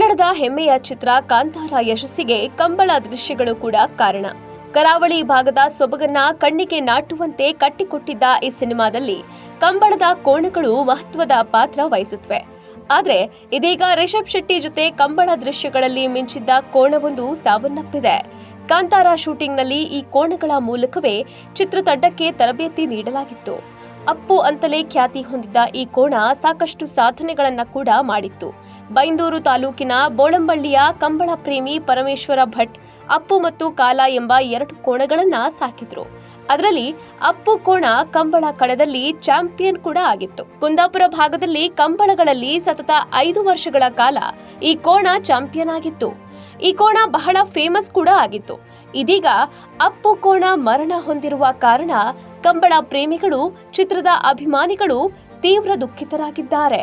ಕನ್ನಡದ ಹೆಮ್ಮೆಯ ಚಿತ್ರ ಕಾಂತಾರ ಯಶಸ್ಸಿಗೆ ಕಂಬಳ ದೃಶ್ಯಗಳು ಕೂಡ ಕಾರಣ. ಕರಾವಳಿ ಭಾಗದ ಸೊಬಗನ್ನ ಕಣ್ಣಿಗೆ ನಾಟುವಂತೆ ಕಟ್ಟಿಕೊಟ್ಟಿದ್ದ ಈ ಸಿನಿಮಾದಲ್ಲಿ ಕಂಬಳದ ಕೋಣಗಳು ಮಹತ್ವದ ಪಾತ್ರ ವಹಿಸುತ್ತವೆ. ಆದ್ರೆ ಇದೀಗ ರಿಷಬ್ ಶೆಟ್ಟಿ ಜೊತೆ ಕಂಬಳ ದೃಶ್ಯಗಳಲ್ಲಿ ಮಿಂಚಿದ್ದ ಕೋಣವೊಂದು ಸಾವನ್ನಪ್ಪಿದೆ. ಕಾಂತಾರ ಶೂಟಿಂಗ್ನಲ್ಲಿ ಈ ಕೋಣಗಳ ಮೂಲಕವೇ ಚಿತ್ರತಂಡಕ್ಕೆ ತರಬೇತಿ ನೀಡಲಾಗಿತ್ತು. ಅಪ್ಪು ಅಂತಲೇ ಖ್ಯಾತಿ ಹೊಂದಿದ್ದ ಈ ಕೋಣ ಸಾಕಷ್ಟು ಸಾಧನೆಗಳನ್ನ ಕೂಡ ಮಾಡಿತ್ತು. ಬೈಂದೂರು ತಾಲೂಕಿನ ಬೋಳಂಬಳ್ಳಿಯ ಕಂಬಳ ಪ್ರೇಮಿ ಪರಮೇಶ್ವರ ಭಟ್ ಅಪ್ಪು ಮತ್ತು ಕಾಲ ಎಂಬ 2 ಕೋಣಗಳನ್ನ ಸಾಕಿದ್ರು. ಅದರಲ್ಲಿ ಅಪ್ಪು ಕೋಣ ಕಂಬಳ ಕಣದಲ್ಲಿ ಚಾಂಪಿಯನ್ ಕೂಡ ಆಗಿತ್ತು. ಕುಂದಾಪುರ ಭಾಗದಲ್ಲಿ ಕಂಬಳಗಳಲ್ಲಿ ಸತತ 5 ವರ್ಷಗಳ ಕಾಲ ಈ ಕೋಣ ಚಾಂಪಿಯನ್ ಆಗಿತ್ತು. ಈ ಕೋಣ ಬಹಳ ಫೇಮಸ್ ಕೂಡ ಆಗಿತ್ತು. ಇದೀಗ ಅಪ್ಪು ಕೋಣ ಮರಣ ಹೊಂದಿರುವ ಕಾರಣ ಕಂಬಳ ಪ್ರೇಮಿಗಳು, ಚಿತ್ರದ ಅಭಿಮಾನಿಗಳು ತೀವ್ರ ದುಃಖಿತರಾಗಿದ್ದಾರೆ.